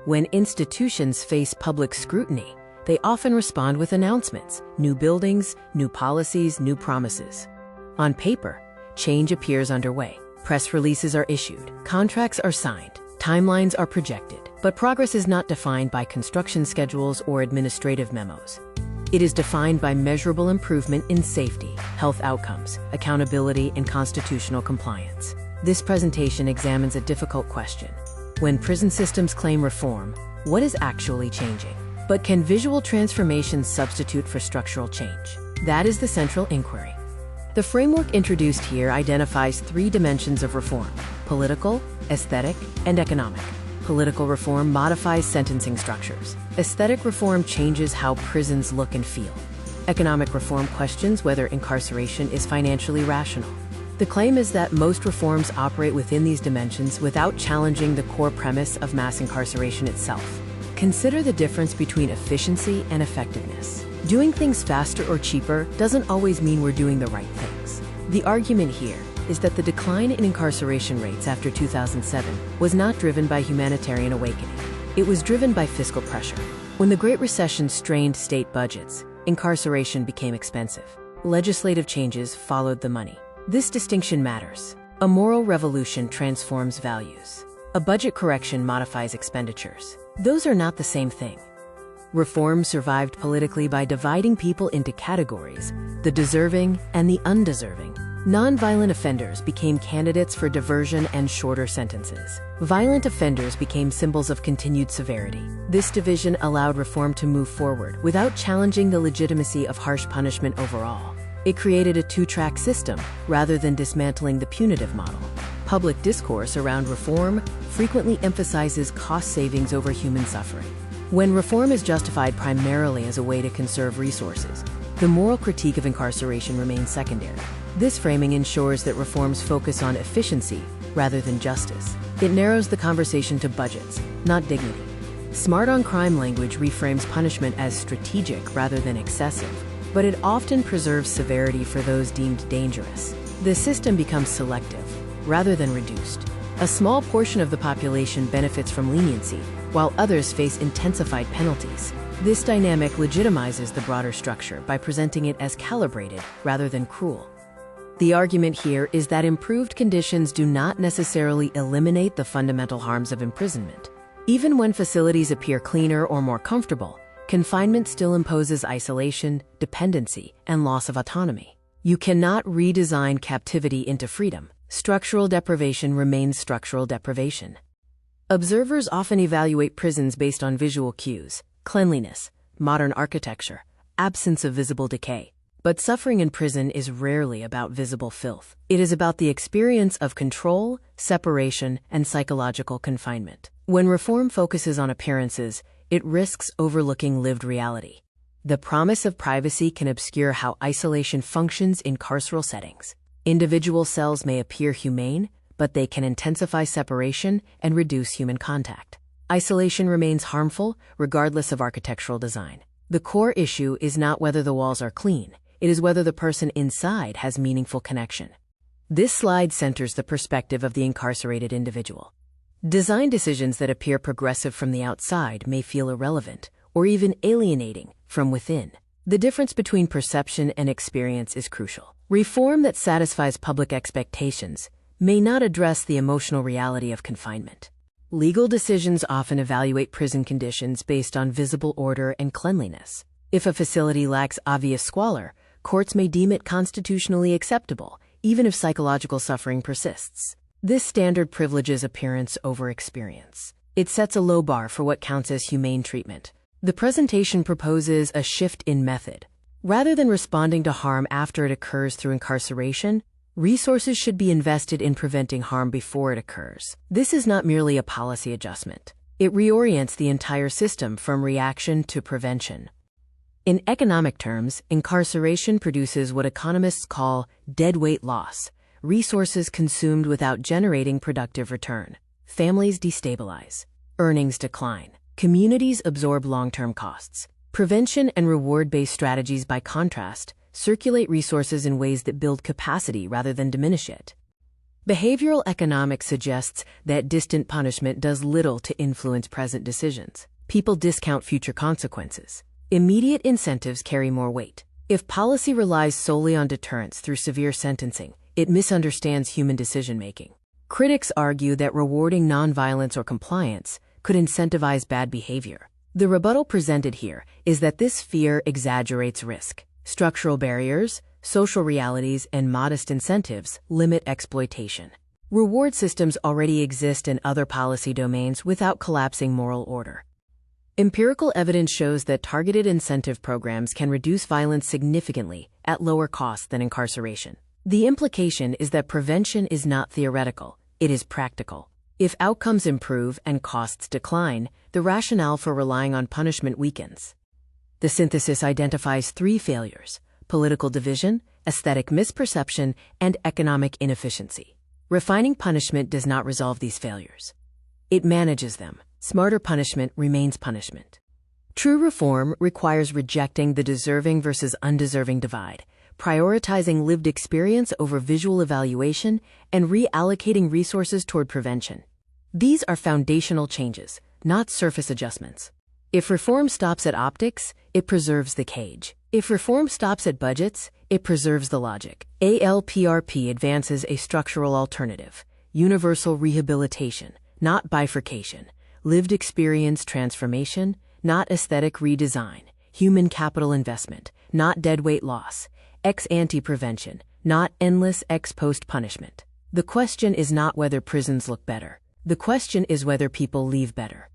When institutions face public scrutiny, they often respond with announcements, new buildings, new policies, new promises. On paper, change appears underway. Press releases are issued, contracts are signed, timelines are projected, but progress is not defined by construction schedules or administrative memos. It is defined by measurable improvement in safety, health outcomes, accountability, and constitutional compliance. This presentation examines a difficult question. When prison systems claim reform, what is actually changing? But can visual transformations substitute for structural change? That is the central inquiry. The framework introduced here identifies 3 dimensions of reform: political, aesthetic, and economic. Political reform modifies sentencing structures. Aesthetic reform changes how prisons look and feel. Economic reform questions whether incarceration is financially rational. The claim is that most reforms operate within these dimensions without challenging the core premise of mass incarceration itself. Consider the difference between efficiency and effectiveness. Doing things faster or cheaper doesn't always mean we're doing the right things. The argument here is that the decline in incarceration rates after 2007 was not driven by humanitarian awakening. It was driven by fiscal pressure. When the Great Recession strained state budgets, incarceration became expensive. Legislative changes followed the money. This distinction matters. A moral revolution transforms values. A budget correction modifies expenditures. Those are not the same thing. Reform survived politically by dividing people into categories: the deserving and the undeserving. Non-violent offenders became candidates for diversion and shorter sentences. Violent offenders became symbols of continued severity. This division allowed reform to move forward without challenging the legitimacy of harsh punishment overall. It created a 2-track system rather than dismantling the punitive model. Public discourse around reform frequently emphasizes cost savings over human suffering. When reform is justified primarily as a way to conserve resources, the moral critique of incarceration remains secondary. This framing ensures that reforms focus on efficiency rather than justice. It narrows the conversation to budgets, not dignity. Smart on crime language reframes punishment as strategic rather than excessive, but it often preserves severity for those deemed dangerous. The system becomes selective rather than reduced. A small portion of the population benefits from leniency, while others face intensified penalties. This dynamic legitimizes the broader structure by presenting it as calibrated rather than cruel. The argument here is that improved conditions do not necessarily eliminate the fundamental harms of imprisonment. Even when facilities appear cleaner or more comfortable, confinement still imposes isolation, dependency, and loss of autonomy. You cannot redesign captivity into freedom. Structural deprivation remains structural deprivation. Observers often evaluate prisons based on visual cues: cleanliness, modern architecture, absence of visible decay. But suffering in prison is rarely about visible filth. It is about the experience of control, separation, and psychological confinement. When reform focuses on appearances, it risks overlooking lived reality. The promise of privacy can obscure how isolation functions in carceral settings. Individual cells may appear humane, but they can intensify separation and reduce human contact. Isolation remains harmful, regardless of architectural design. The core issue is not whether the walls are clean. It is whether the person inside has meaningful connection. This slide centers the perspective of the incarcerated individual. Design decisions that appear progressive from the outside may feel irrelevant or even alienating from within. The difference between perception and experience is crucial. Reform that satisfies public expectations may not address the emotional reality of confinement. Legal decisions often evaluate prison conditions based on visible order and cleanliness. If a facility lacks obvious squalor, courts may deem it constitutionally acceptable, even if psychological suffering persists. This standard privileges appearance over experience. It sets a low bar for what counts as humane treatment. The presentation proposes a shift in method. Rather than responding to harm after it occurs through incarceration, resources should be invested in preventing harm before it occurs. This is not merely a policy adjustment. It reorients the entire system from reaction to prevention. In economic terms, incarceration produces what economists call deadweight loss, resources consumed without generating productive return. Families destabilize, earnings decline, communities absorb long-term costs. Prevention and reward-based strategies, by contrast, circulate resources in ways that build capacity rather than diminish it. Behavioral economics suggests that distant punishment does little to influence present decisions. People discount future consequences. Immediate incentives carry more weight. If policy relies solely on deterrence through severe sentencing, it misunderstands human decision-making. Critics argue that rewarding nonviolence or compliance could incentivize bad behavior. The rebuttal presented here is that this fear exaggerates risk. Structural barriers, social realities, and modest incentives limit exploitation. Reward systems already exist in other policy domains without collapsing moral order. Empirical evidence shows that targeted incentive programs can reduce violence significantly at lower costs than incarceration. The implication is that prevention is not theoretical, it is practical. If outcomes improve and costs decline, the rationale for relying on punishment weakens. The synthesis identifies three failures: political division, aesthetic misperception, and economic inefficiency. Refining punishment does not resolve these failures. It manages them. Smarter punishment remains punishment. True reform requires rejecting the deserving versus undeserving divide, prioritizing lived experience over visual evaluation, and reallocating resources toward prevention. These are foundational changes, not surface adjustments. If reform stops at optics, it preserves the cage. If reform stops at budgets, it preserves the logic. ALPRP advances a structural alternative: universal rehabilitation, not bifurcation; lived experience transformation, not aesthetic redesign; human capital investment, not deadweight loss; ex-ante prevention, not endless ex-post punishment. The question is not whether prisons look better. The question is whether people leave better.